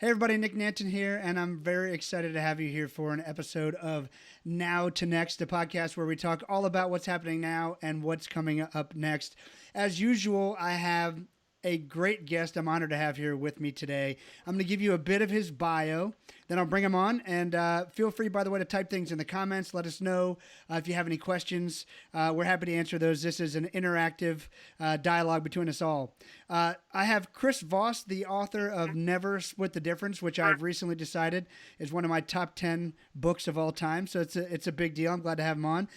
Hey everybody, Nick Nanton here, and I'm very excited to have you here for an episode of Now to Next, the podcast where we talk all about what's happening now and what's coming up next. As usual, I have a great guest I'm honored to have here with me today. I'm going to give you a bit of his bio, then I'll bring him on. And feel free, by the way, to type things in the comments. Let us know if you have any questions. We're happy to answer those. This is an interactive dialogue between us all. I have Chris Voss, the author of Never Split the Difference, which I've recently decided is one of my top 10 books of all time. So it's a big deal. I'm glad to have him on.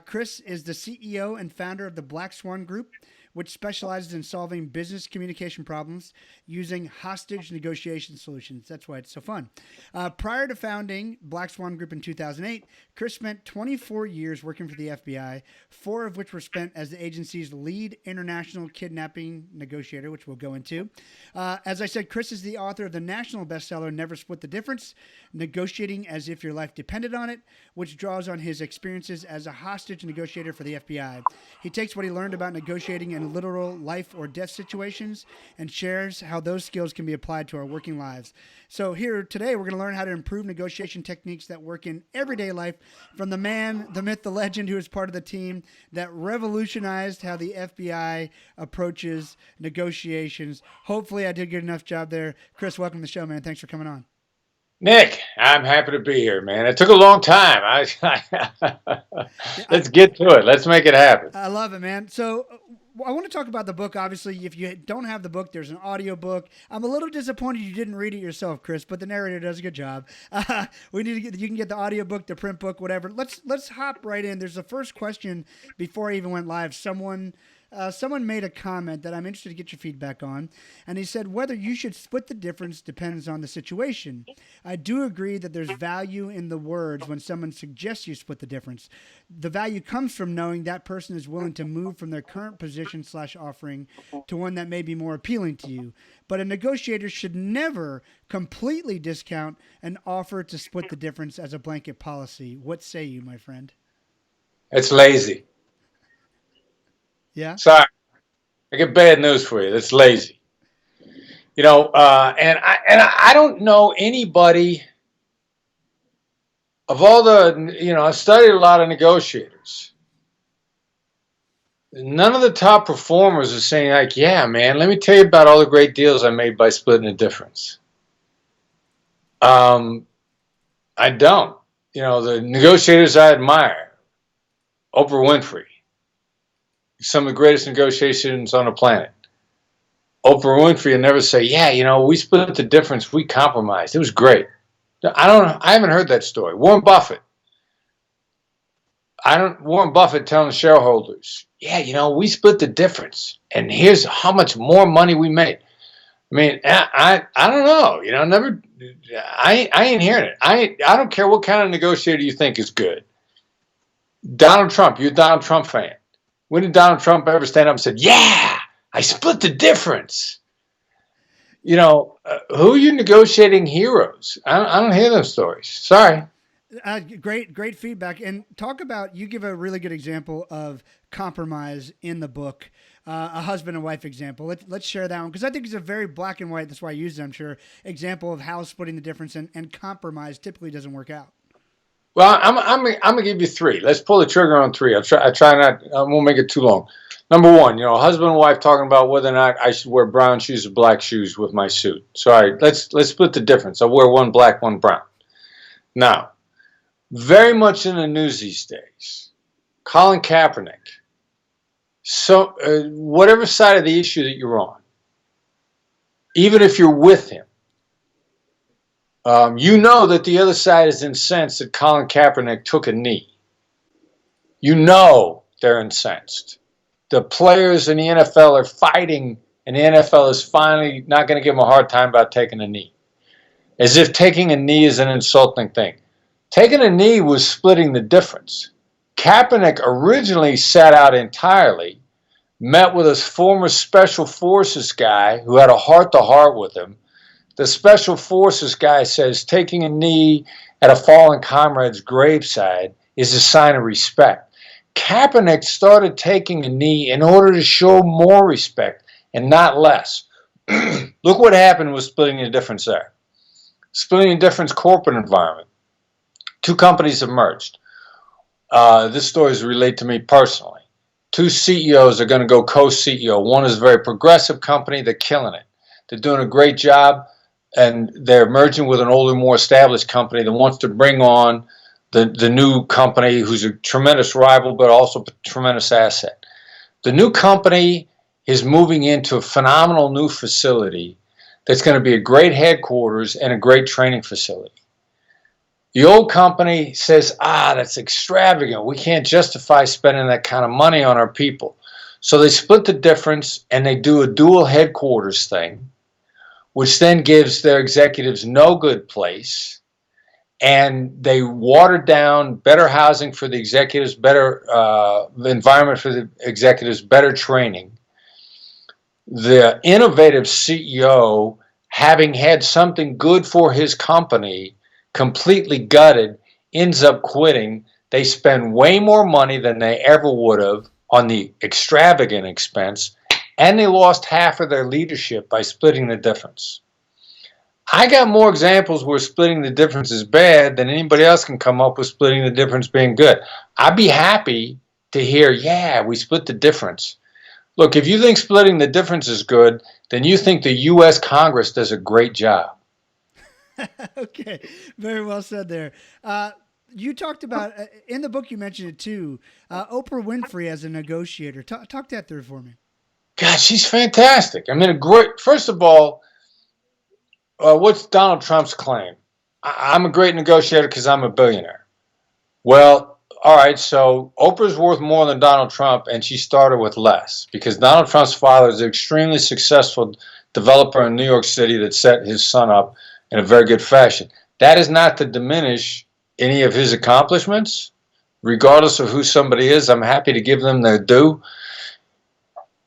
Chris is the CEO and founder of the Black Swan Group, which specializes in solving business communication problems using hostage negotiation solutions. That's why it's so fun. Prior to founding Black Swan Group in 2008, Chris spent 24 years working for the FBI, 4 of which were spent as the agency's lead international kidnapping negotiator, which we'll go into. As I said, Chris is the author of the national bestseller, Never Split the Difference, Negotiating as If Your Life Depended on It, which draws on his experiences as a hostage negotiator for the FBI. He takes what he learned about negotiating in literal life or death situations and shares how those skills can be applied to our working lives. So here today, we're going to learn how to improve negotiation techniques that work in everyday life from the man, the myth, the legend who is part of the team that revolutionized how the FBI approaches negotiations. Hopefully I did a good enough job there. Chris, welcome to the show, man. Thanks for coming on. Nick, I'm happy to be here, man. It took a long time. Let's get to it. Let's make it happen. I love it, man. So I want to talk about the book. Obviously, if you don't have the book, there's an audio book. I'm a little disappointed you didn't read it yourself, Chris, but the narrator does a good job. We need to you can get the audio book, the print book, whatever. Let's hop right in. There's the first question before I even went live. Someone made a comment that I'm interested to get your feedback on, and he said whether you should split the difference depends on the situation. I do agree that there's value in the words when someone suggests you split the difference. The value comes from knowing that person is willing to move from their current position / offering to one that may be more appealing to you. But a negotiator should never completely discount an offer to split the difference as a blanket policy. What say you, my friend? It's lazy. Yeah? Sorry, I get bad news for you. It's lazy. And I don't know anybody of all the. I've studied a lot of negotiators. None of the top performers are saying like, "Yeah, man, let me tell you about all the great deals I made by splitting the difference." I don't. The negotiators I admire, Oprah Winfrey, some of the greatest negotiations on the planet. Oprah Winfrey will never say, "Yeah, we split the difference. We compromised. It was great." I haven't heard that story. Warren Buffett. Warren Buffett telling the shareholders, "Yeah, we split the difference, and here's how much more money we made." I mean, I don't know. Never. I ain't hearing it. I don't care what kind of negotiator you think is good. Donald Trump. You're a Donald Trump fan. When did Donald Trump ever stand up and said, "Yeah, I split the difference"? Who are you negotiating heroes? I don't hear those stories. Sorry. Great feedback. And talk about, you give a really good example of compromise in the book, a husband and wife example. Let's share that one because I think it's a very black and white, that's why I use it, I'm sure, example of how splitting the difference and compromise typically doesn't work out. Well, I'm gonna give you 3. Let's pull the trigger on 3. I try not. I won't make it too long. Number 1, husband and wife talking about whether or not I should wear brown shoes or black shoes with my suit. Sorry, let's split the difference. I'll wear one black, one brown. Now, very much in the news these days, Colin Kaepernick. So, whatever side of the issue that you're on, even if you're with him. You know that the other side is incensed that Colin Kaepernick took a knee. You know they're incensed. The players in the NFL are fighting, and the NFL is finally not going to give them a hard time about taking a knee. As if taking a knee is an insulting thing. Taking a knee was splitting the difference. Kaepernick originally sat out entirely, met with his former Special Forces guy who had a heart-to-heart with him. The Special Forces guy says taking a knee at a fallen comrade's graveside is a sign of respect. Kaepernick started taking a knee in order to show more respect and not less. Look what happened with splitting the difference there. Splitting the difference corporate environment. Two companies have merged. This story is related to me personally. Two CEOs are going to go co-CEO. One is a very progressive company. They're killing it. They're doing a great job, and they're merging with an older, more established company that wants to bring on the new company, who's a tremendous rival, but also a tremendous asset. The new company is moving into a phenomenal new facility that's going to be a great headquarters and a great training facility. The old company says, that's extravagant. We can't justify spending that kind of money on our people. So they split the difference and they do a dual headquarters thing, which then gives their executives no good place. And they watered down better housing for the executives, better environment for the executives, better training. The innovative CEO, having had something good for his company, completely gutted, ends up quitting. They spend way more money than they ever would have on the extravagant expense, and they lost half of their leadership by splitting the difference. I got more examples where splitting the difference is bad than anybody else can come up with splitting the difference being good. I'd be happy to hear, we split the difference. Look, if you think splitting the difference is good, then you think the U.S. Congress does a great job. Okay, very well said there. You talked about, in the book you mentioned it too, Oprah Winfrey as a negotiator. Talk that through for me. God, she's fantastic. I mean, first of all, what's Donald Trump's claim? I'm a great negotiator because I'm a billionaire. Well, all right, so Oprah's worth more than Donald Trump, and she started with less because Donald Trump's father is an extremely successful developer in New York City that set his son up in a very good fashion. That is not to diminish any of his accomplishments. Regardless of who somebody is, I'm happy to give them their due.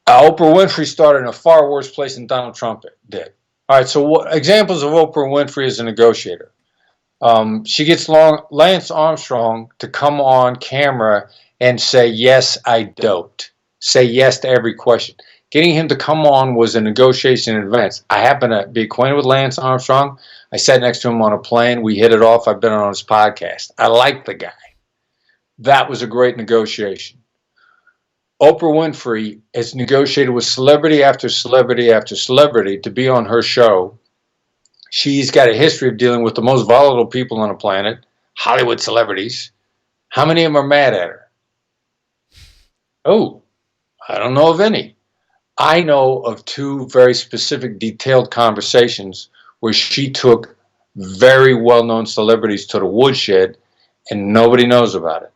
Oprah Winfrey started in a far worse place than Donald Trump did. All right, so examples of Oprah Winfrey as a negotiator. She gets Lance Armstrong to come on camera and say, yes, I doped. Say yes to every question. Getting him to come on was a negotiation in advance. I happen to be acquainted with Lance Armstrong. I sat next to him on a plane. We hit it off. I've been on his podcast. I like the guy. That was a great negotiation. Oprah Winfrey has negotiated with celebrity after celebrity after celebrity to be on her show. She's got a history of dealing with the most volatile people on the planet, Hollywood celebrities. How many of them are mad at her? Oh, I don't know of any. I know of two very specific, detailed conversations where she took very well-known celebrities to the woodshed and nobody knows about it.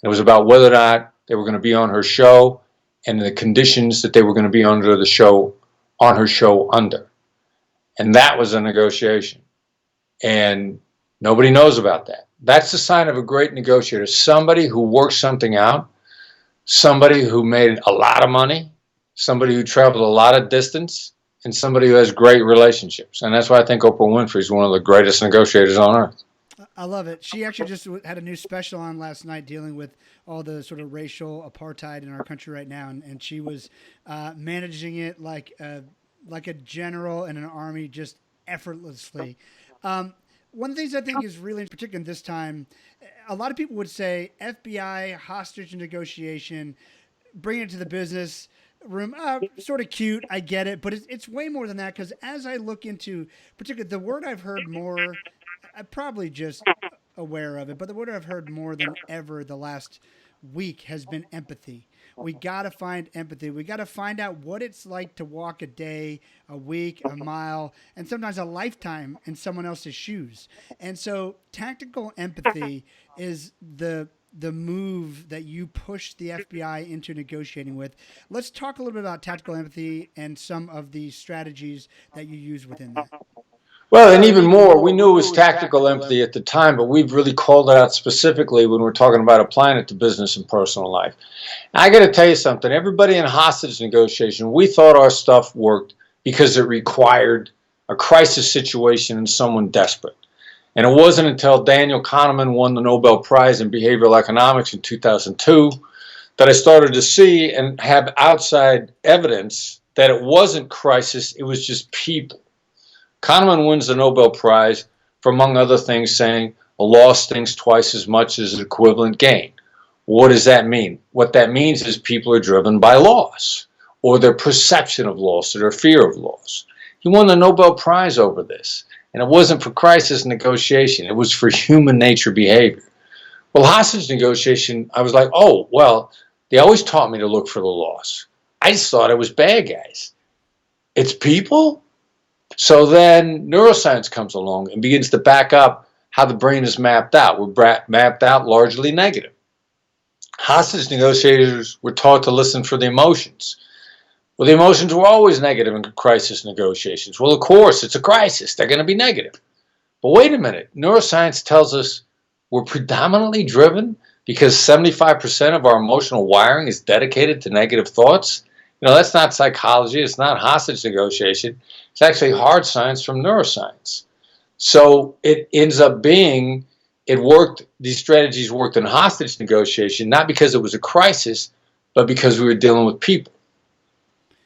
It was about whether or not they were going to be on her show and the conditions that they were going to be on her show under. And that was a negotiation. And nobody knows about that. That's the sign of a great negotiator. Somebody who works something out, somebody who made a lot of money, somebody who traveled a lot of distance, and somebody who has great relationships. And that's why I think Oprah Winfrey is one of the greatest negotiators on earth. I love it. She actually just had a new special on last night dealing with all the sort of racial apartheid in our country right now. And she was managing it like a general in an army, just effortlessly. One of the things I think is really particular in this time, a lot of people would say FBI hostage negotiation, bring it to the business room, sort of cute, I get it, but it's way more than that, because as I look into particularly the word I've heard more, I'm probably just aware of it, but the word I've heard more than ever the last week has been empathy. We got to find empathy. We got to find out what it's like to walk a day, a week, a mile, and sometimes a lifetime in someone else's shoes. And so tactical empathy is the move that you push the FBI into negotiating with. Let's talk a little bit about tactical empathy and some of the strategies that you use within that. Well, and even more, we knew it was tactical empathy at the time, but we've really called it out specifically when we're talking about applying it to business and personal life. I got to tell you something. Everybody in hostage negotiation, we thought our stuff worked because it required a crisis situation and someone desperate. And it wasn't until Daniel Kahneman won the Nobel Prize in Behavioral Economics in 2002 that I started to see and have outside evidence that it wasn't crisis, it was just people. Kahneman wins the Nobel Prize for, among other things, saying a loss stings twice as much as an equivalent gain. What does that mean? What that means is people are driven by loss, or their perception of loss, or their fear of loss. He won the Nobel Prize over this. And it wasn't for crisis negotiation. It was for human nature behavior. Well, hostage negotiation, I was like, oh, well, they always taught me to look for the loss. I just thought it was bad guys. It's people? So then neuroscience comes along and begins to back up how the brain is mapped out. We're mapped out largely negative. Hostage negotiators were taught to listen for the emotions. Well, the emotions were always negative in crisis negotiations. Well, of course, it's a crisis. They're going to be negative. But wait a minute. Neuroscience tells us we're predominantly driven because 75% of our emotional wiring is dedicated to negative thoughts. You know, that's not psychology. It's not hostage negotiation. It's actually hard science from neuroscience. So it ends up being, it worked, these strategies worked in hostage negotiation, not because it was a crisis, but because we were dealing with people.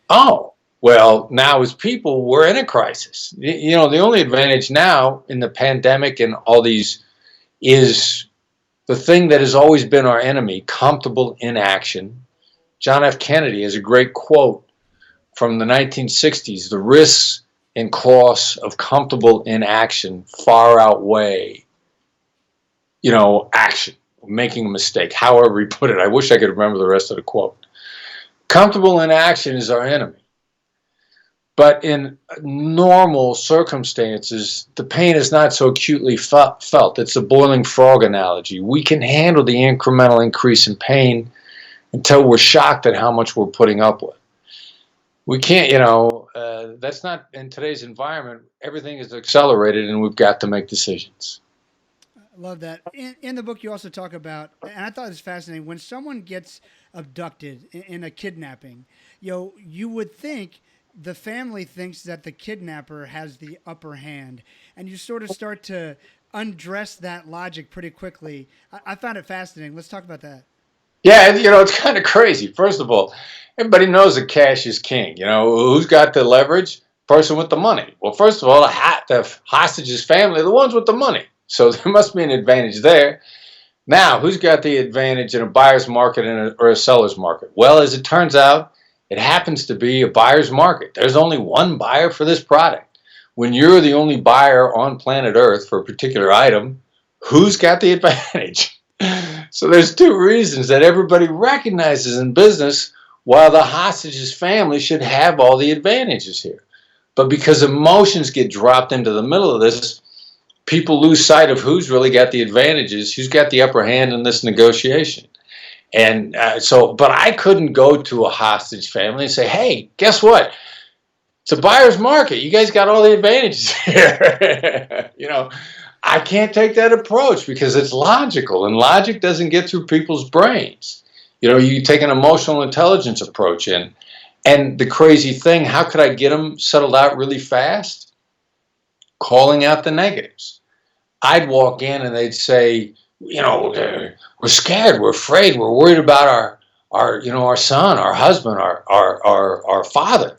Oh, well, now as people, we're in a crisis. You know, the only advantage now in the pandemic and all these is the thing that has always been our enemy, comfortable inaction. John F. Kennedy has a great quote from the 1960s, the risks and costs of comfortable inaction far outweigh, you know, action, making a mistake, however he put it. I wish I could remember the rest of the quote. Comfortable inaction is our enemy. But in normal circumstances, the pain is not so acutely felt. It's a boiling frog analogy. We can handle the incremental increase in pain until we're shocked at how much we're putting up with. We can't, you know, that's not, in today's environment, everything is accelerated and we've got to make decisions. I love that. In the book, you also talk about, and I thought it was fascinating, when someone gets abducted in a kidnapping, you would think the family thinks that the kidnapper has the upper hand, and you sort of start to undress that logic pretty quickly. I found it fascinating. Let's talk about that. Yeah, you know, it's kind of crazy. First of all, everybody knows that cash is king. You know, who's got the leverage? Person with the money. Well, first of all, the hostage's family are the ones with the money. So there must be an advantage there. Now, who's got the advantage in a buyer's market or a seller's market? Well, as it turns out, it happens to be a buyer's market. There's only one buyer for this product. When you're the only buyer on planet Earth for a particular item, who's got the advantage? So there's two reasons that everybody recognizes in business why the hostage's family should have all the advantages here. But because emotions get dropped into the middle of this, people lose sight of who's really got the advantages, who's got the upper hand in this negotiation. And but I couldn't go to a hostage family and say, hey, guess what? It's a buyer's market. You guys got all the advantages here. You know, I can't take that approach because it's logical, and logic doesn't get through people's brains. You know, you take an emotional intelligence approach in. And the crazy thing, how could I get them settled out really fast? Calling out the negatives. I'd walk in and they'd say, you know, we're scared, we're afraid, we're worried about our son, our husband, our father.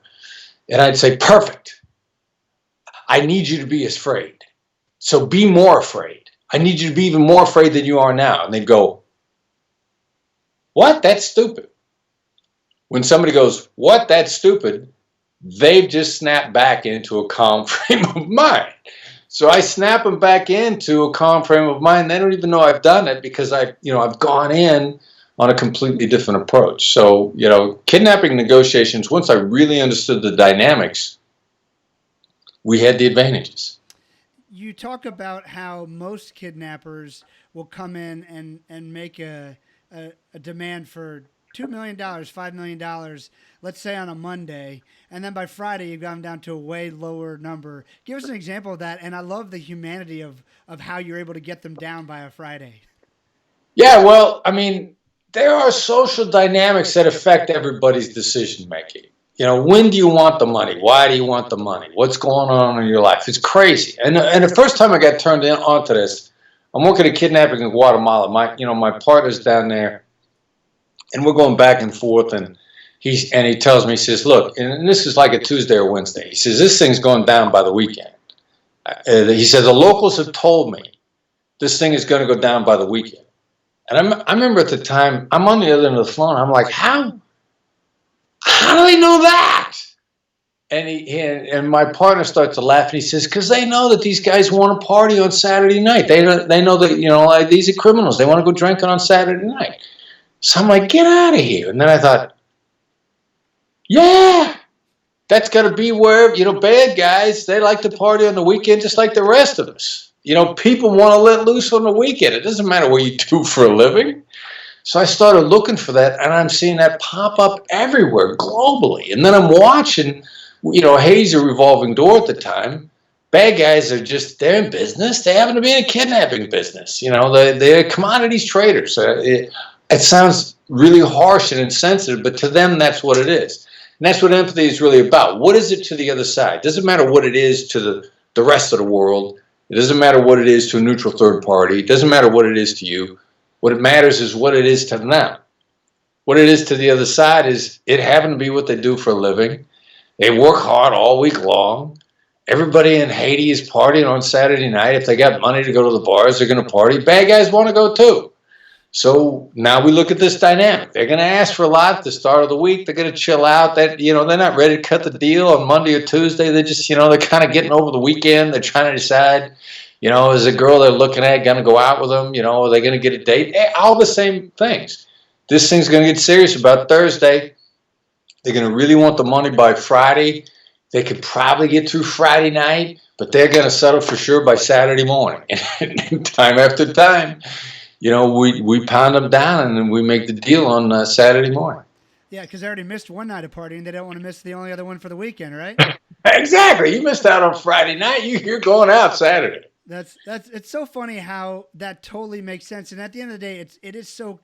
And I'd say, perfect. I need you to be afraid. So be more afraid. I need you to be even more afraid than you are now. And they'd go, what? That's stupid. When somebody goes, what? That's stupid, they've just snapped back into a calm frame of mind. So I snap them back into a calm frame of mind. They don't even know I've done it because I've gone in on a completely different approach. So, you know, kidnapping negotiations, once I really understood the dynamics, we had the advantages. You talk about how most kidnappers will come in and make a demand for $2 million, $5 million, let's say on a Monday, and then by Friday you've gone down to a way lower number. Give us an example of that, and I love the humanity of how you're able to get them down by a Friday. Yeah, well, I mean, there are social dynamics that affect everybody's decision making. You know, when do you want the money? Why do you want the money? What's going on in your life? It's crazy. And the first time I got turned onto this, I'm working at kidnapping in Guatemala. My partner's down there. And we're going back and forth, and he tells me, he says, look, and this is like a Tuesday or Wednesday. He says, this thing's going down by the weekend. He said, the locals have told me this thing is going to go down by the weekend. And I remember at the time, I'm on the other end of the phone. I'm like, how do they know that? And and my partner starts to laugh, and he says, because they know that these guys want to party on Saturday night. They know that, like, these are criminals. They want to go drinking on Saturday night. So I'm like, get out of here. And then I thought, yeah, that's got to be where, bad guys, they like to party on the weekend just like the rest of us. People want to let loose on the weekend. It doesn't matter what you do for a living. So I started looking for that, and I'm seeing that pop up everywhere globally. And then I'm watching, Haiti's a revolving door at the time. Bad guys are just, they're in business. They happen to be in a kidnapping business. They're commodities traders. It sounds really harsh and insensitive, but to them, that's what it is. And that's what empathy is really about. What is it to the other side? It doesn't matter what it is to the rest of the world. It doesn't matter what it is to a neutral third party. It doesn't matter what it is to you. What it matters is what it is to them. What it is to the other side is it happened to be what they do for a living. They work hard all week long. Everybody in Haiti is partying on Saturday night. If they got money to go to the bars, they're going to party. Bad guys want to go too. So now we look at this dynamic. They're going to ask for a lot at the start of the week. They're going to chill out. They're not ready to cut the deal on Monday or Tuesday. They're just, they're kind of getting over the weekend. They're trying to decide, is a girl they're looking at going to go out with them? Are they going to get a date? All the same things. This thing's going to get serious about Thursday. They're going to really want the money by Friday. They could probably get through Friday night, but they're going to settle for sure by Saturday morning. And time after time, we pound them down and then we make the deal on Saturday morning. Yeah, because they already missed one night of partying. They don't want to miss the only other one for the weekend, right? Exactly. You missed out on Friday night. You're going out Saturday. It's so funny how that totally makes sense. And at the end of the day, it is so,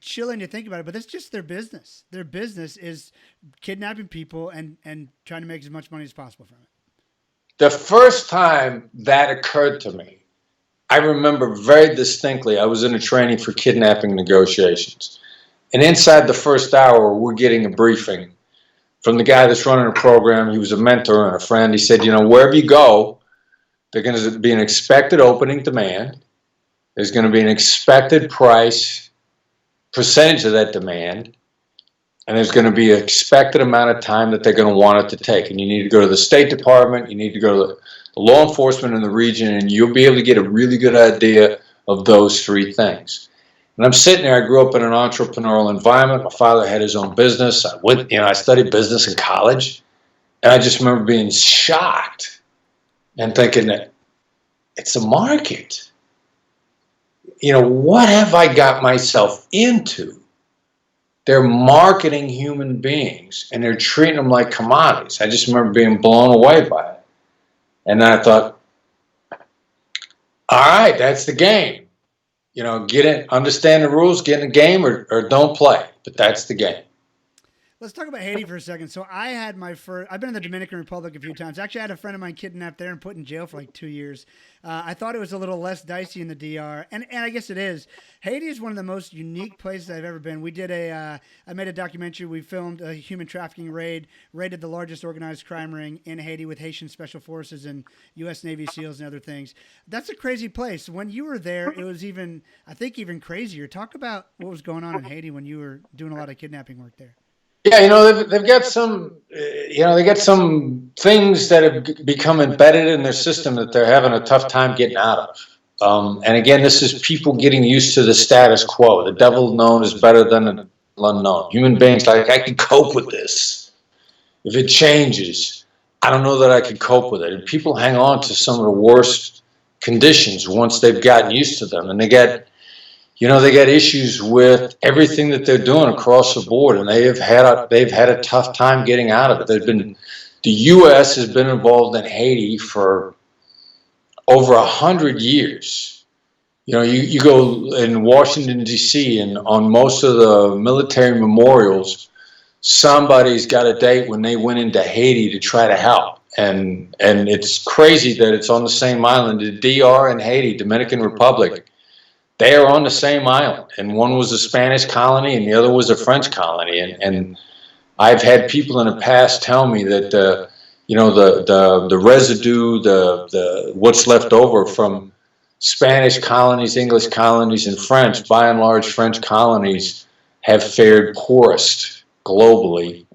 chilling to think about it, but that's just their business. Their business is kidnapping people and trying to make as much money as possible from it. The first time that occurred to me, I remember very distinctly, I was in a training for kidnapping negotiations. And inside the first hour, we're getting a briefing from the guy that's running the program. He was a mentor and a friend. He said, wherever you go, there's going to be an expected opening demand. There's going to be an expected price percentage of that demand. And there's going to be an expected amount of time that they're going to want it to take. And you need to go to the State Department. You need to go to the law enforcement in the region, and you'll be able to get a really good idea of those three things. And I'm sitting there. I grew up in an entrepreneurial environment. My father had his own business. I studied business in college, and I just remember being shocked and thinking that it's a market. What have I got myself into? They're marketing human beings, and they're treating them like commodities. I just remember being blown away by it. And then I thought, all right, that's the game. Get in, understand the rules, get in the game, or don't play. But that's the game. Let's talk about Haiti for a second. So I've been in the Dominican Republic a few times. Actually, I had a friend of mine kidnapped there and put in jail for like 2 years. I thought it was a little less dicey in the DR, and I guess it is. Haiti is one of the most unique places I've ever been. We did I made a documentary. We filmed a human trafficking raided the largest organized crime ring in Haiti with Haitian Special Forces and U.S. Navy SEALs and other things. That's a crazy place. When you were there, it was even crazier. Talk about what was going on in Haiti when you were doing a lot of kidnapping work there. Yeah, they've got some, they got some things that have become embedded in their system that they're having a tough time getting out of. And again, this is people getting used to the status quo. The devil known is better than the unknown. Human beings like, I can cope with this. If it changes, I don't know that I could cope with it. And people hang on to some of the worst conditions once they've gotten used to them. And they get issues with everything that they're doing across the board, and they've had a tough time getting out of it. The U.S. has been involved in Haiti for over 100 years. You go in Washington, D.C., and on most of the military memorials, somebody's got a date when they went into Haiti to try to help. And it's crazy that it's on the same island. The DR and Haiti, Dominican Republic, they are on the same island, and one was a Spanish colony and the other was a French colony. And I've had people in the past tell me that, the residue, the what's left over from Spanish colonies, English colonies, and French. By and large, French colonies have fared poorest globally,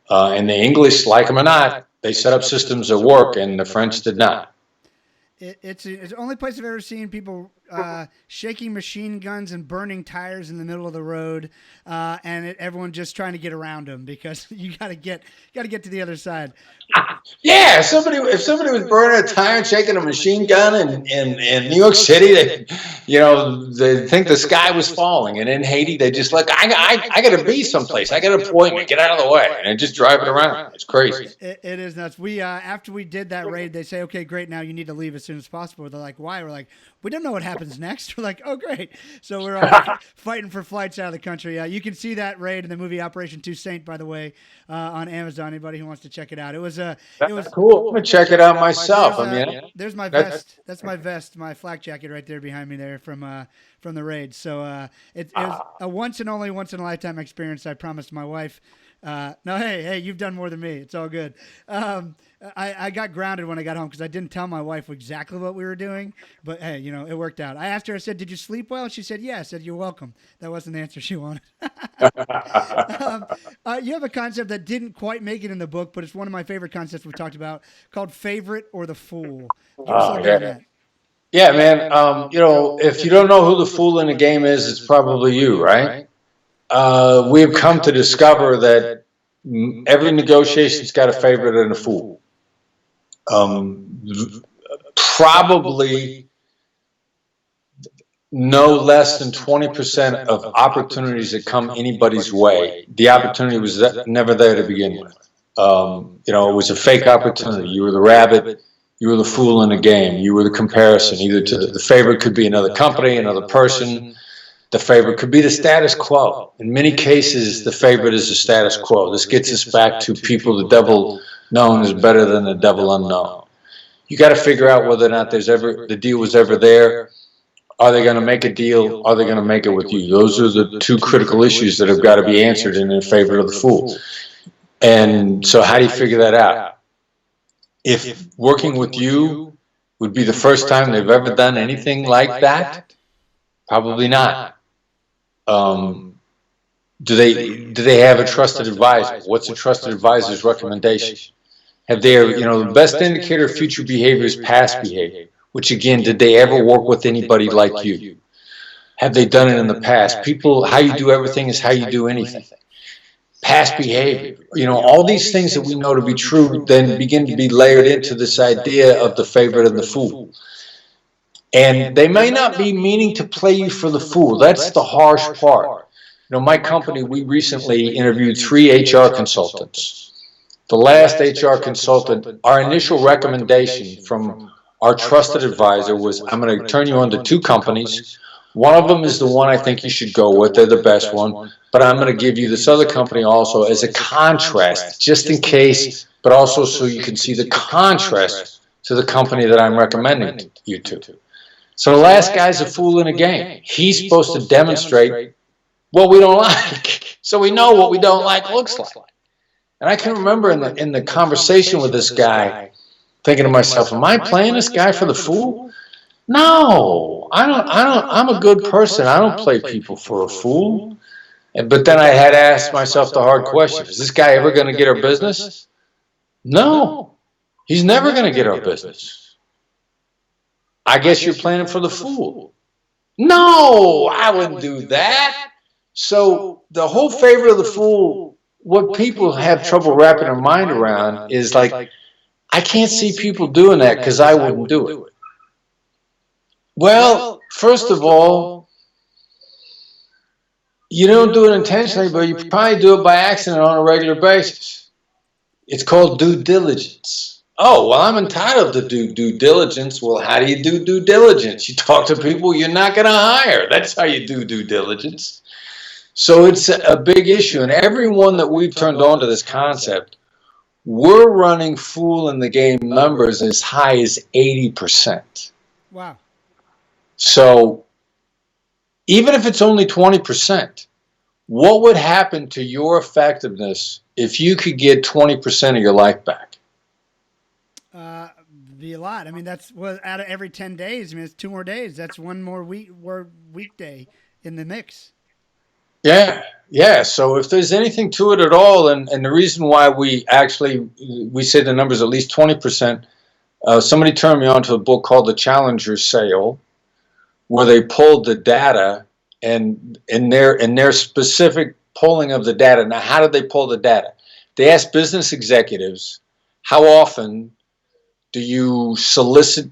and the English, like them or not, they set up systems that work, and the French did not. It's the only place I've ever seen people shaking machine guns and burning tires in the middle of the road, and everyone just trying to get around them because you got to get to the other side. Yeah, if somebody was burning a tire and shaking a machine gun in New York City, they think the sky was falling, and in Haiti they just like I got to be someplace, I got an appointment, get out of the way, and just drive it around. It's crazy. It is nuts. We after we did that raid, they say, okay, great, now you need to leave as soon as possible. They're like, why? We're like, we don't know what happens next. We're like, oh great. So we're fighting for flights out of the country. You can see that raid in the movie Operation Toussaint, by the way, on Amazon. Anybody who wants to check it out. It was cool. I'm gonna check it out myself. There's my vest. That's my vest, my flak jacket right there behind me there from the raid. So it was a once in a lifetime experience. I promised my wife. No, hey, you've done more than me. It's all good. I got grounded when I got home because I didn't tell my wife exactly what we were doing. But hey, it worked out. I asked her. I said, "Did you sleep well?" She said, "Yeah." I said, "You're welcome." That wasn't the answer she wanted. You have a concept that didn't quite make it in the book, but it's one of my favorite concepts we've talked about, called "favorite or the fool." Yeah, man. If you don't know who the fool in the game is, it's probably you, right? We've come to discover that every negotiation's got a favorite and a fool. Probably no less than 20% of opportunities that come anybody's way, the opportunity was never there to begin with. It was a fake opportunity. You were the rabbit. You were the fool in the game. You were the comparison. Either to the favorite could be another company, another person. The favorite could be the status quo. In many cases, the favorite is the status quo. This gets us back to people the devil known is better than the devil unknown. You got to figure out whether or not the deal was ever there. Are they going to make a deal? Are they going to make it with you? Those are the two critical issues that have got to be answered in favor of the fool. And so how do you figure that out? If working with you would be the first time they've ever done anything like that, probably not. Do they have a trusted advisor? What's a trusted advisor's recommendation? Have they, the best indicator of future behavior is past behavior, which again, did they ever work with anybody like you? Have they done it in the past? People, how you do everything is how you do anything. Past behavior, all these things that we know to be true then begin to be layered into this idea of the favorite and the fool. And they may not be meaning to play you for the fool. That's the harsh part. My company, we recently interviewed 3 HR consultants. The last HR consultant, our initial recommendation from our trusted advisor was, I'm going to turn you on to 2 companies. One of them is the one I think you should go with. They're the best one. But I'm going to give you this other company also as a contrast, just in case, but also so you can see the contrast to the company that I'm recommending you to. So the last guy's a fool in a game. He's supposed to demonstrate what we don't like, so we know what we don't like looks like. And I can remember in the conversation with this guy, thinking to myself, am I playing this guy for the fool? No, I don't. I'm a good person. I don't play people for a fool. But then I had asked myself the hard question: is this guy ever going to get our business? No, he's never going to get our business. I guess you're playing for the fool. No, I wouldn't do that. So the whole favorite of the fool, what people have trouble wrapping their mind around is like, I can't see people doing that because I wouldn't do it. Well, first of all, you don't do it intentionally, but you probably do it by accident on a regular basis. It's called due diligence. Oh, well, I'm entitled to do due diligence. Well, how do you do due diligence? You talk to people you're not going to hire. That's how you do due diligence. So it's a big issue. And everyone that we've turned on to this concept, we're running fool in the game numbers as high as 80%. Wow. So even if it's only 20%, what would happen to your effectiveness if you could get 20% of your life back? be a lot. I mean, that's out of every 10 days. I mean, it's 2 more days. That's one more weekday in the mix. Yeah, yeah. So if there's anything to it at all, and the reason why we say the number's at least 20%, somebody turned me on to a book called The Challenger Sale, where they pulled the data and in their specific polling of the data. Now, how did they pull the data? They asked business executives, how often do you solicit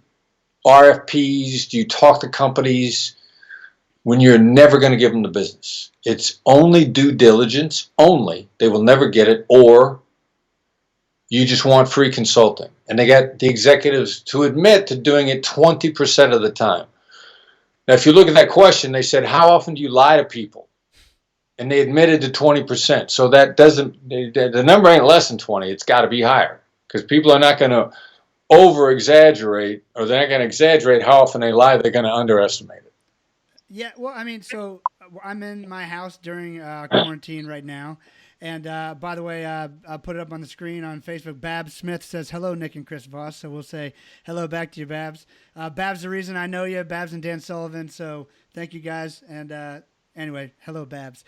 RFPs? Do you talk to companies when you're never going to give them the business? It's only due diligence, only. They will never get it, or you just want free consulting. And they got the executives to admit to doing it 20% of the time. Now, if you look at that question, they said, how often do you lie to people? And they admitted to 20%. So that doesn't, the number ain't less than 20. It's got to be higher, because people are not going to over-exaggerate, or they're not going to exaggerate how often they lie. They're going to underestimate it. Yeah, well, I mean, so I'm in my house during quarantine right now. And by the way, I'll put it up on the screen on Facebook. Babs Smith says, hello, Nick and Chris Voss. So we'll say hello back to you, Babs. Babs, the reason I know you, Babs and Dan Sullivan. So thank you, guys. And anyway, hello, Babs.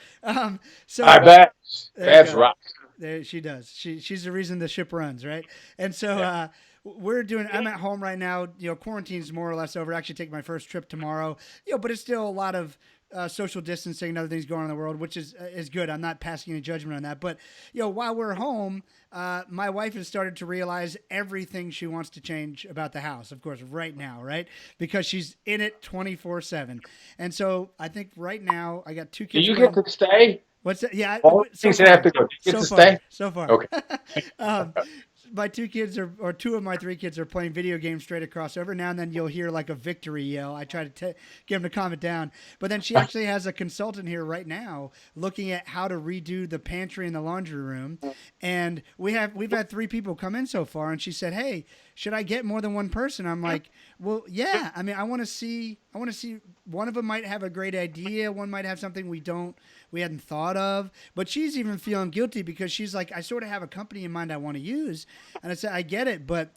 So Hi, Babs. Babs rocks. There, she does. She's the reason the ship runs, right? And so I'm at home right now. Quarantine's more or less over. I actually take my first trip tomorrow. But it's still a lot of social distancing and other things going on in the world, which is good. I'm not passing any judgment on that. But while we're home, my wife has started to realize everything she wants to change about the house. Of course, right now, right? Because she's in it 24/7. And so I think right now I got 2 kids. Do you get to stay? What's that? Yeah. All things that have to go. Do you get to stay? So far. Okay. My 2 kids or 2 of my 3 kids are playing video games straight across. Every now and then you'll hear like a victory yell. I try to get them to calm it down. But then she actually has a consultant here right now looking at how to redo the pantry and the laundry room. And we've had 3 people come in so far, and she said, hey, should I get more than one person? I'm like, well, yeah. I mean, I want to see one of them might have a great idea. One might have something we hadn't thought of. But she's even feeling guilty because she's like, I sort of have a company in mind I want to use. And I said, I get it, but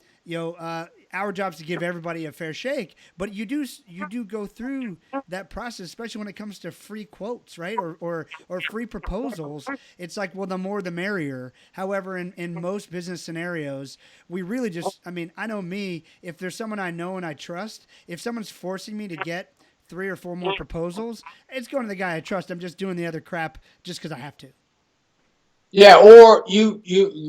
our job's to give everybody a fair shake. But you do go through that process, especially when it comes to free quotes, right? Or free proposals. It's like, well, the more the merrier. However, in most business scenarios, we really just, I mean, I know me, if there's someone I know and I trust, if someone's forcing me to get 3 or 4 more proposals, it's going to the guy I trust. I'm just doing the other crap just because I have to. Yeah, or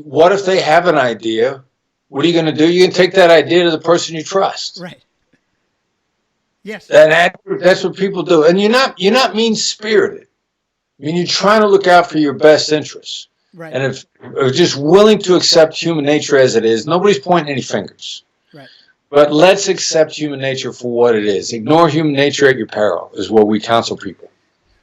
what if they have an idea? What are you going to do? You can take that idea to the person you trust. Right. Yes. And that's what people do. And you're not mean-spirited. I mean, you're trying to look out for your best interests. Right. And if you're just willing to accept human nature as it is, nobody's pointing any fingers. Right. But let's accept human nature for what it is. Ignore human nature at your peril is what we counsel people.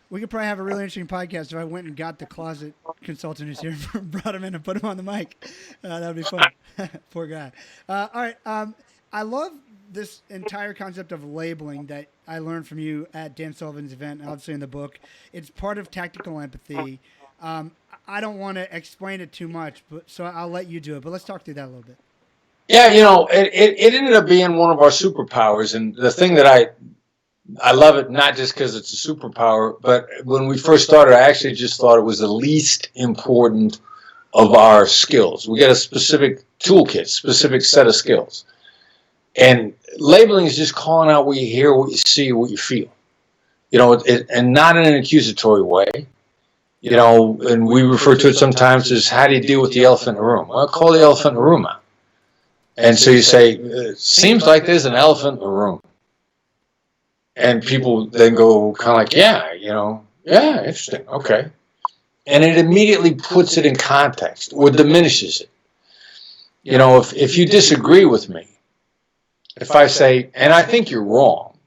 We could probably have a really interesting podcast if I went and got the closet consultant who's here, brought him in and put him on the mic. That would be fun. Poor guy. All right. I love this entire concept of labeling that I learned from you at Dan Sullivan's event, obviously in the book. It's part of tactical empathy. I don't want to explain it too much, so I'll let you do it. But let's talk through that a little bit. Yeah, it ended up being one of our superpowers. And the thing that I love it, not just because it's a superpower, but when we first started, I actually just thought it was the least important of our skills. We got a specific toolkit, specific set of skills. And labeling is just calling out what you hear, what you see, what you feel. And not in an accusatory way. And we refer to it sometimes as, how do you deal with the elephant in the room? Well, call the elephant in the room out. And so you say, it seems like there's an elephant in the room. And people then go kind of like, yeah, interesting, okay. And it immediately puts it in context or diminishes it. If you disagree with me, if I say, and I think you're wrong,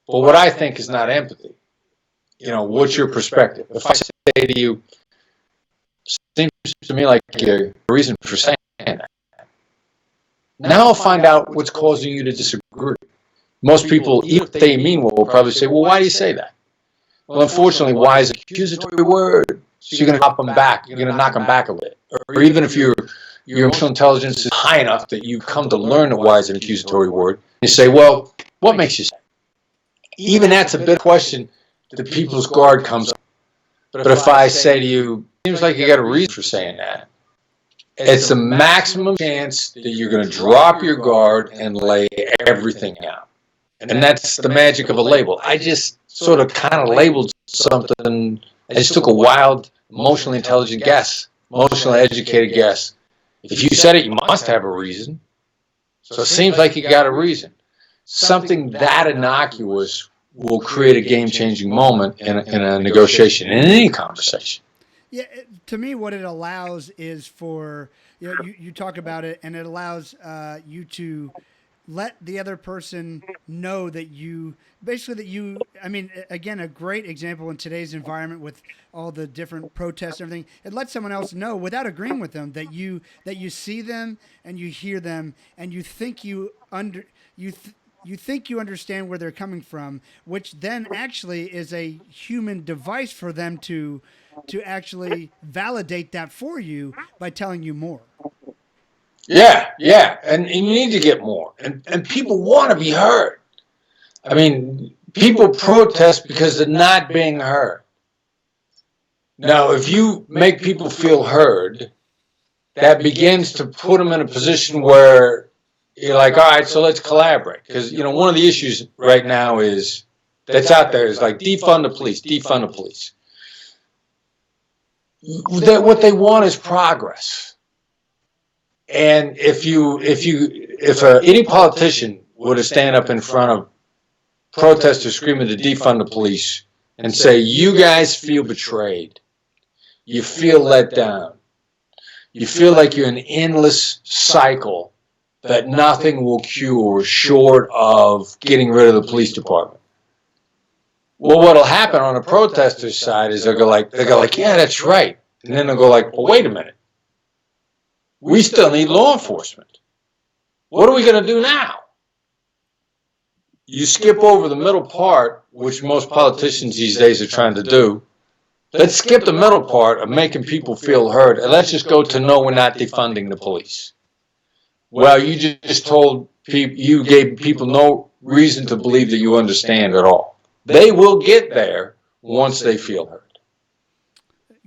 but what I think is not empathy, what's your perspective? If I say to you, seems to me like you're a reason for saying that. Now I'll find out what's causing you to disagree. Most people, even if they mean well, will probably say, well, why do you say that? Well, unfortunately, why is an accusatory word? So you're going to drop them back. You're going to knock them back a bit. Or even if you're your emotional intelligence is high enough that you come to learn that why is an accusatory word. You say, well, what makes you say? Even that's a bit question that people's guard comes up. But if I say to you, it seems like you got a reason for saying that, it's the maximum chance that you're going to drop your guard and lay everything out. And that's the magic of a label. I just sort of kind of labeled something. I just took a wild, emotionally intelligent guess, emotionally educated guess. If you said it, you must have a reason. So it seems like you got a reason. Something that innocuous will create a game-changing moment in a negotiation, in any conversation. Yeah, to me, what it allows is for, you talk about it, and it allows you to let the other person know that I mean, again, a great example in today's environment with all the different protests and everything, it lets someone else know without agreeing with them that you see them and you hear them and you think you think you understand where they're coming from, which then actually is a human device for them to actually validate that for you by telling you more. Yeah, and you need to get more. And people want to be heard. I mean, people protest because they're not being heard. Now, if you make people feel heard, that begins to put them in a position where you're like, all right, so let's collaborate. Because, one of the issues right now is that's out there is like defund the police, defund the police. What they want is progress. And if any politician were to stand up in front of protesters screaming to defund the police and say, you guys feel betrayed, you feel let down, you feel like you're in an endless cycle that nothing will cure short of getting rid of the police department. Well, what'll happen on the protesters' side is they'll go like, yeah, that's right. And then they'll go like, well, wait a minute. We still need law enforcement. What are we going to do now? You skip over the middle part, which most politicians these days are trying to do. Let's skip the middle part of making people feel heard, and let's just go to no, we're not defunding the police. Well, you just told people, you gave people no reason to believe that you understand at all. They will get there once they feel heard.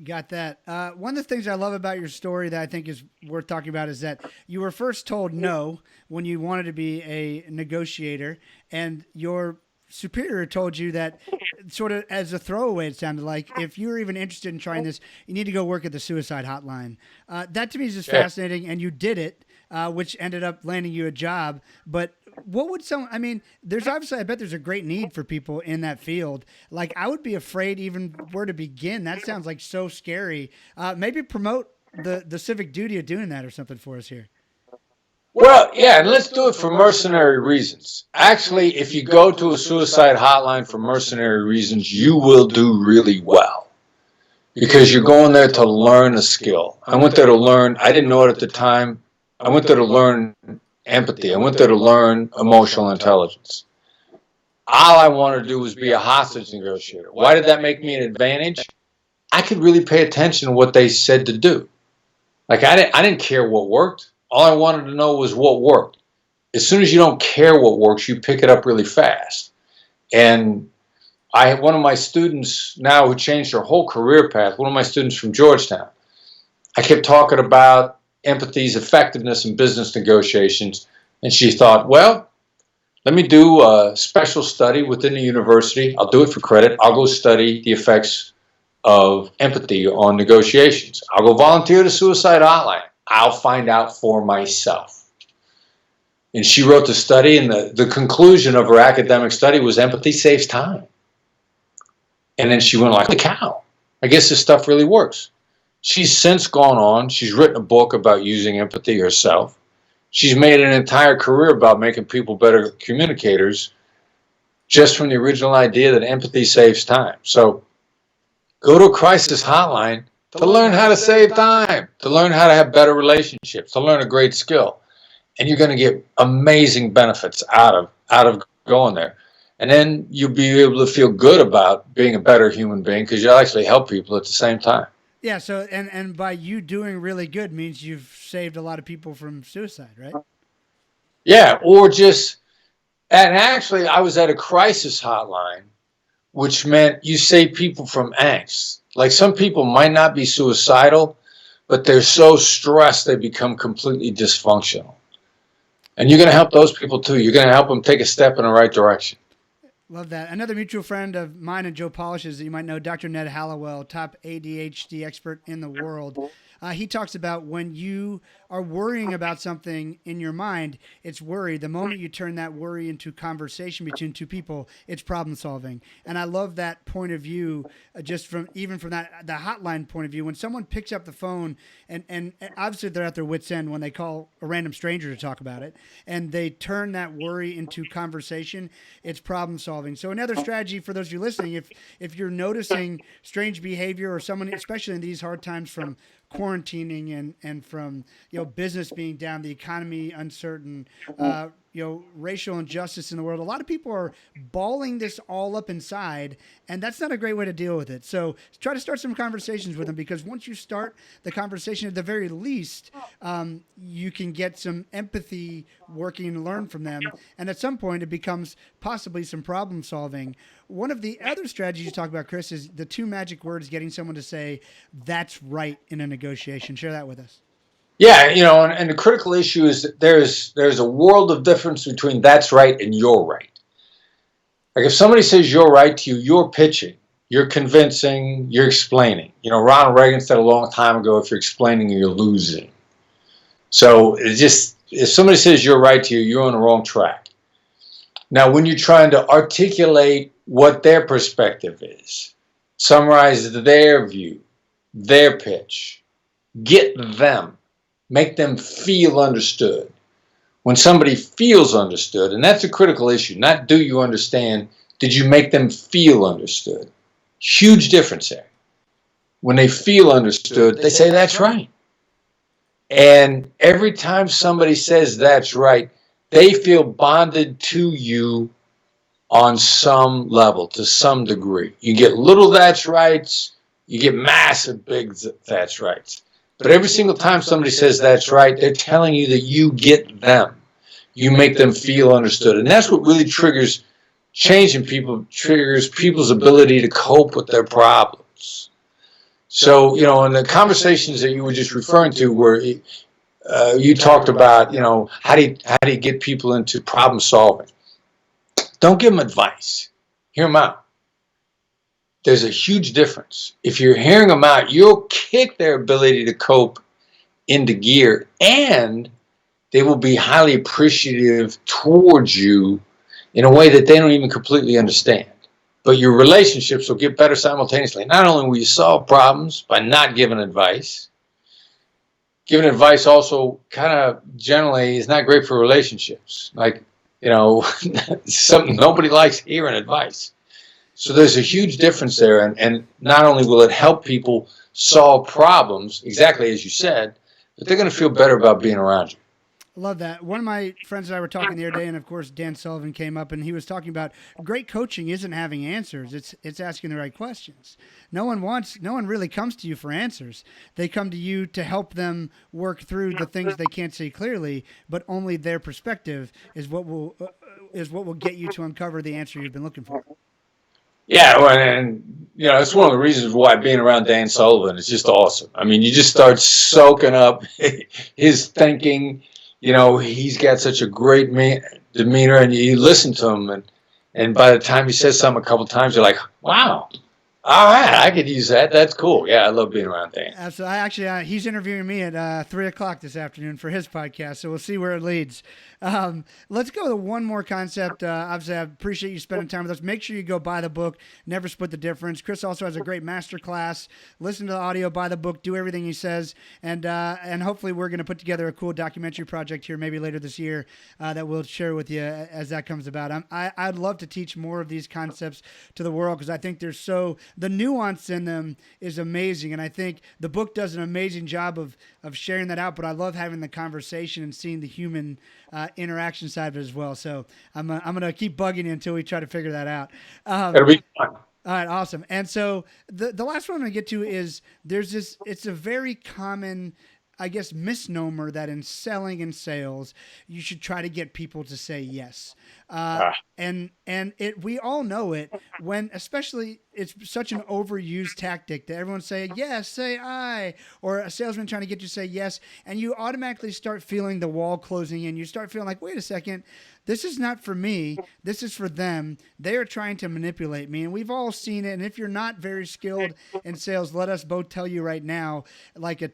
Got that. One of the things I love about your story that I think is worth talking about is that you were first told no when you wanted to be a negotiator, and your superior told you that sort of as a throwaway, it sounded like, if you're even interested in trying this, you need to go work at the suicide hotline. That to me is just fascinating, and you did it, which ended up landing you a job. But what would I mean, there's obviously, I bet there's a great need for people in that field. Like, I would be afraid even where to begin. That sounds like so scary. Maybe promote the civic duty of doing that or something for us here. Well, yeah, and let's do it for mercenary reasons. Actually, if you go to a suicide hotline for mercenary reasons, you will do really well because you're going there to learn a skill. I went there to learn, I didn't know it at the time, I went there to learn empathy. I went there to learn emotional intelligence. All I wanted to do was be a hostage negotiator. Why did that make me an advantage? I could really pay attention to what they said to do. Like, I didn't care what worked. All I wanted to know was what worked. As soon as you don't care what works, you pick it up really fast. And I have one of my students now who changed her whole career path, one of my students from Georgetown. I kept talking about empathy's effectiveness in business negotiations, and she thought, well, let me do a special study within the university. I'll do it for credit. I'll go study the effects of empathy on negotiations. I'll go volunteer to suicide hotline. I'll find out for myself. And she wrote the study, and the conclusion of her academic study was empathy saves time. And then she went like, holy cow, I guess this stuff really works. She's since gone on. She's written a book about using empathy herself. She's made an entire career about making people better communicators just from the original idea that empathy saves time. So go to a crisis hotline to learn how to save time, to learn how to have better relationships, to learn a great skill. And you're going to get amazing benefits out of going there. And then you'll be able to feel good about being a better human being because you'll actually help people at the same time. Yeah. So, and by you doing really good means you've saved a lot of people from suicide, right? Yeah, or just, and actually, I was at a crisis hotline, which meant you save people from angst. Like some people might not be suicidal, but they're so stressed they become completely dysfunctional. And you're going to help those people too. You're going to help them take a step in the right direction. Love that. Another mutual friend of mine and Joe Polish's that you might know, Dr. Ned Hallowell, top ADHD expert in the world. He talks about when you are worrying about something in your mind, it's worry. The moment you turn that worry into conversation between two people, it's problem solving. And I love that point of view, just from even from that the hotline point of view. When someone picks up the phone and obviously they're at their wits' end when they call a random stranger to talk about it, and they turn that worry into conversation, it's problem solving. So another strategy for those of you listening, if you're noticing strange behavior or someone, especially in these hard times from quarantining and from business being down, the economy uncertain, racial injustice in the world. A lot of people are balling this all up inside, and that's not a great way to deal with it. So try to start some conversations with them, because once you start the conversation, at the very least, you can get some empathy working and learn from them. And at some point, it becomes possibly some problem solving. One of the other strategies you talk about, Chris, is the two magic words, getting someone to say, "That's right," in a negotiation. Share that with us. Yeah, and the critical issue is that there's a world of difference between that's right and you're right. Like if somebody says you're right to you, you're pitching, you're convincing, you're explaining. Ronald Reagan said a long time ago, if you're explaining, you're losing. So if somebody says you're right to you, you're on the wrong track. Now, when you're trying to articulate what their perspective is, summarize their view, their pitch, get them, make them feel understood. When somebody feels understood, and that's a critical issue, not do you understand, did you make them feel understood? Huge difference there. When they feel understood, they say that's right. And every time somebody says that's right, they feel bonded to you on some level, to some degree. You get little that's rights, you get massive big that's rights. But every single time somebody says that's right, they're telling you that you get them. You make them feel understood. And that's what really triggers change in people, triggers people's ability to cope with their problems. So, in the conversations that you were just referring to, where you talked about, how do you get people into problem solving? Don't give them advice. Hear them out. There's a huge difference. If you're hearing them out, you'll kick their ability to cope into gear, and they will be highly appreciative towards you in a way that they don't even completely understand. But your relationships will get better simultaneously. Not only will you solve problems by not giving advice also kind of generally is not great for relationships. Like, something nobody likes hearing advice. So there's a huge difference there. And not only will it help people solve problems, exactly as you said, but they're going to feel better about being around you. Love that. One of my friends and I were talking the other day, and of course Dan Sullivan came up, and he was talking about great coaching isn't having answers; it's asking the right questions. No one really comes to you for answers. They come to you to help them work through the things they can't see clearly, but only their perspective is what will get you to uncover the answer you've been looking for. Yeah, well, and it's one of the reasons why being around Dan Sullivan is just awesome. I mean, you just start soaking up his thinking. He's got such a great demeanor, and you listen to him, and by the time he says something a couple of times, you're like, wow, all right, I could use that. That's cool. Yeah, I love being around Dan. Absolutely. Actually, he's interviewing me at 3:00 this afternoon for his podcast, so we'll see where it leads. Let's go to one more concept. Obviously, I appreciate you spending time with us. Make sure you go buy the book, Never Split the Difference. Chris also has a great master class. Listen to the audio, buy the book, do everything he says, and hopefully we're going to put together a cool documentary project here maybe later this year that we'll share with you as that comes about. I'd love to teach more of these concepts to the world, because I think the nuance in them is amazing, and I think the book does an amazing job of sharing that out, but I love having the conversation and seeing the human interaction side of it as well. So I'm going to keep bugging you until we try to figure that out. It'll be fun. All right, awesome. And so the last one I'm going to get to is there's this, it's a very common, I guess, misnomer that in selling and sales, you should try to get people to say yes. Ah, And it, we all know it when, especially, it's such an overused tactic that everyone say yes, say I, or a salesman trying to get you to say yes, and you automatically start feeling the wall closing in. You start feeling like, wait a second, this is not for me. This is for them. They are trying to manipulate me, and we've all seen it. And if you're not very skilled in sales, let us both tell you right now, like a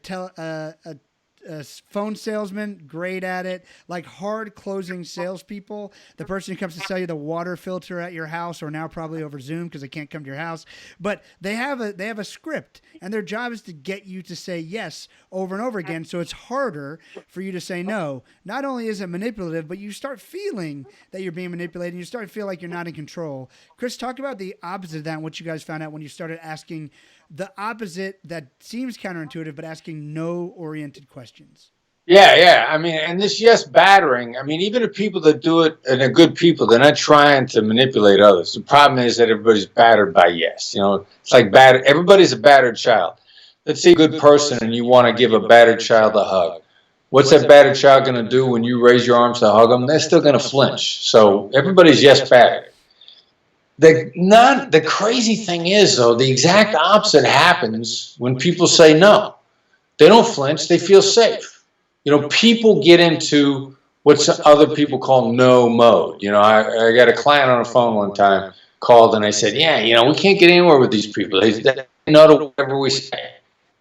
phone salesman, great at it. Like hard closing salespeople, the person who comes to sell you the water filter at your house, or now probably over Zoom because they can't come to your house. But they have a script, and their job is to get you to say yes over and over again. So it's harder for you to say no. Not only is it manipulative, but you start feeling that you're being manipulated. And you start to feel like you're not in control. Chris, talk about the opposite of that and what you guys found out when you started asking the opposite that seems counterintuitive, but asking no-oriented questions. yeah. I mean, and this yes battering. I mean, even the people that do it and are good people, they're not trying to manipulate others. The problem is that everybody's battered by yes. You know, it's like battered. Everybody's a battered child. Let's see a good person, and you want to give a battered child a hug. What's that battered child going to do when you raise your arms to hug them? They're still going to flinch. So everybody's yes battered. The crazy thing is, though, the exact opposite happens when people say no. They don't flinch. They feel safe. You know, people get into what other people call no mode. You know, I got a client on the phone one time, called, and I said, yeah, you know, we can't get anywhere with these people. They no to whatever we say.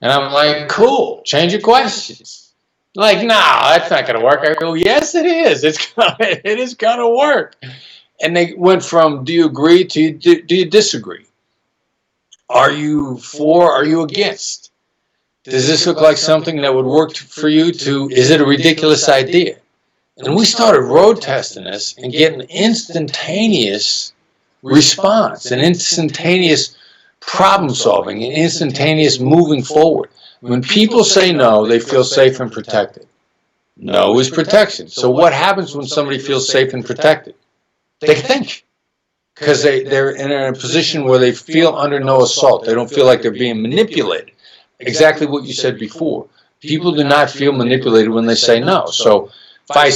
And I'm like, cool, change your questions. Like, no, that's not going to work. I go, yes, it is. It is going to work. And they went from, do you agree to, do you disagree? Are you for, are you against? Does this look like something that would work for you, to, is it a ridiculous idea? And we started road testing this and getting instantaneous response, and instantaneous problem solving, and instantaneous moving forward. When people say no, they feel safe and protected. No is protection. So what happens when somebody feels safe and protected? They think, because they're in a position where they feel under no assault. They don't feel like they're being manipulated. Exactly what you said before. People do not feel manipulated when they say no. So if I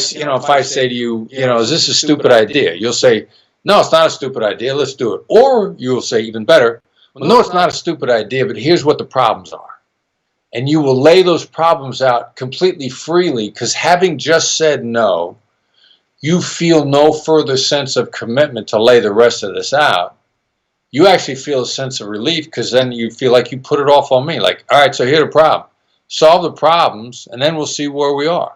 say to you, is this a stupid idea? You'll say, no, it's not a stupid idea. Let's do it. Or you will say even better, well, no, it's not a stupid idea, but here's what the problems are. And you will lay those problems out completely freely, because having just said no, you feel no further sense of commitment to lay the rest of this out. You actually feel a sense of relief, because then you feel like you put it off on me. Like, all right, so here's the problem. Solve the problems, and then we'll see where we are.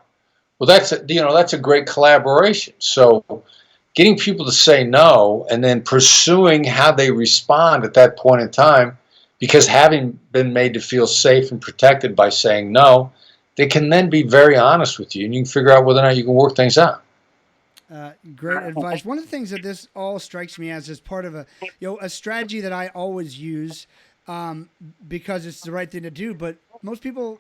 Well, that's a great collaboration. So getting people to say no, and then pursuing how they respond at that point in time, because having been made to feel safe and protected by saying no, they can then be very honest with you, and you can figure out whether or not you can work things out. Great advice. One of the things that this all strikes me as is part of a strategy that I always use, because it's the right thing to do. But most people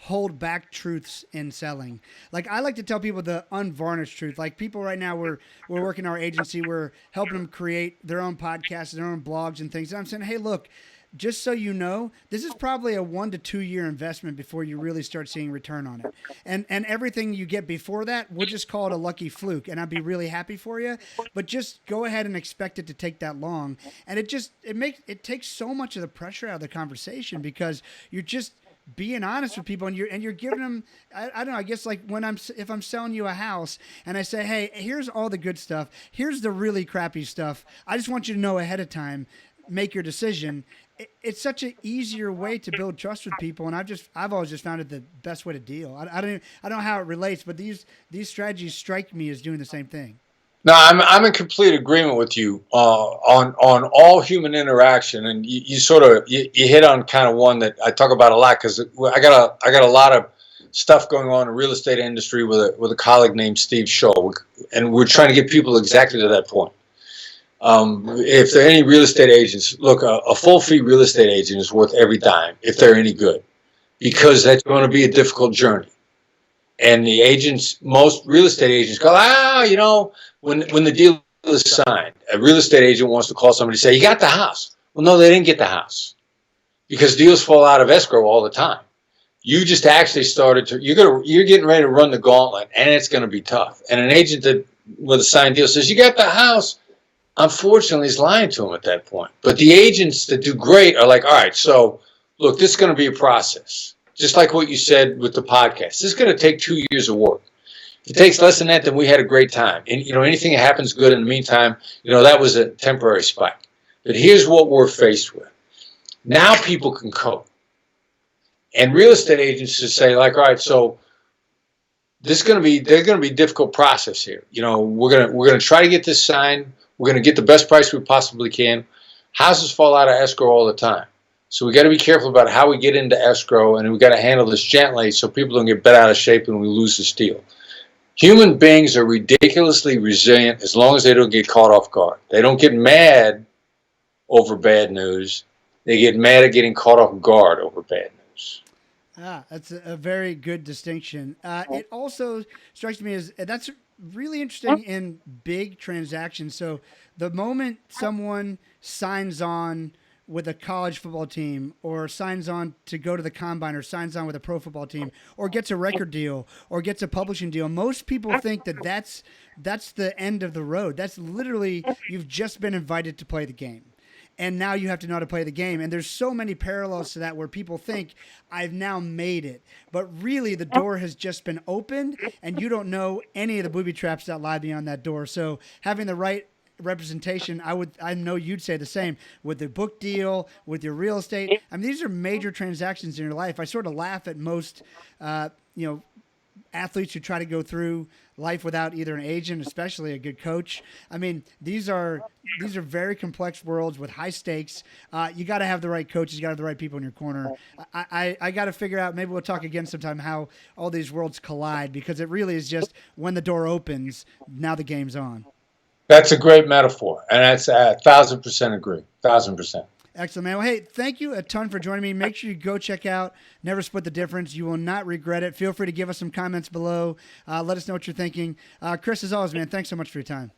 hold back truths in selling. Like, I like to tell people the unvarnished truth. Like, people right now, we're working our agency, we're helping them create their own podcasts, their own blogs and things. And I'm saying, hey, look, just so you know, this is probably a 1 to 2 year investment before you really start seeing return on it. And everything you get before that, we'll just call it a lucky fluke, and I'd be really happy for you. But just go ahead and expect it to take that long. And it takes so much of the pressure out of the conversation, because you're just being honest with people, and you're giving them, I don't know, I guess, like if I'm selling you a house and I say, hey, here's all the good stuff, here's the really crappy stuff, I just want you to know ahead of time, make your decision. It's such an easier way to build trust with people, and I've always just found it the best way to deal. I don't know how it relates, but these strategies strike me as doing the same thing. No, I'm in complete agreement with you on all human interaction, and you hit on kind of one that I talk about a lot, because I got a lot of stuff going on in the real estate industry with a colleague named Steve Scholl, and we're trying to get people exactly to that point. If there are any real estate agents, look, a full fee real estate agent is worth every dime if they're any good, because that's going to be a difficult journey. And the agents, most real estate agents go, when the deal is signed, a real estate agent wants to call somebody and say, you got the house. Well, no, they didn't get the house because deals fall out of escrow all the time. You just actually started to, you're getting ready to run the gauntlet, and it's going to be tough. And an agent that with a signed deal says, you got the house, unfortunately, is lying to him at that point. But the agents that do great are like, all right, so look, this is going to be a process. Just like what you said with the podcast. This is going to take 2 years of work. If it takes less than that, then we had a great time. And, anything that happens good in the meantime, that was a temporary spike. But here's what we're faced with. Now people can cope. And real estate agents just say, like, all right, so there's going to be a difficult process here. We're going to try to get this signed. We're going to get the best price we possibly can. Houses fall out of escrow all the time. So we got to be careful about how we get into escrow, and we got to handle this gently so people don't get bent out of shape and we lose this deal. Human beings are ridiculously resilient as long as they don't get caught off guard. They don't get mad over bad news. They get mad at getting caught off guard over bad news. That's a very good distinction. It also strikes me as that's really interesting in big transactions. So the moment someone signs on with a college football team or signs on to go to the combine or signs on with a pro football team or gets a record deal or gets a publishing deal, most people think that that's the end of the road. That's literally, you've just been invited to play the game. And now you have to know how to play the game. And there's so many parallels to that where people think, I've now made it. But really, the door has just been opened, and you don't know any of the booby traps that lie beyond that door. So having the right representation, I know you'd say the same with the book deal, with your real estate. I mean, these are major transactions in your life. I sort of laugh at most, athletes who try to go through life without either an agent, especially a good coach. I mean, these are very complex worlds with high stakes. You got to have the right coaches. You got to have the right people in your corner. I got to figure out, maybe we'll talk again sometime, how all these worlds collide, because it really is just when the door opens, now the game's on. That's a great metaphor, and that's 1,000% agree. 1,000%. Excellent, man. Well, hey, thank you a ton for joining me. Make sure you go check out Never Split the Difference. You will not regret it. Feel free to give us some comments below. Let us know what you're thinking. Chris, as always, man, thanks so much for your time.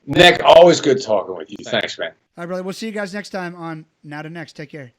Nick, always good talking with you. Thanks, man. All right, brother. We'll see you guys next time on Now to Next. Take care.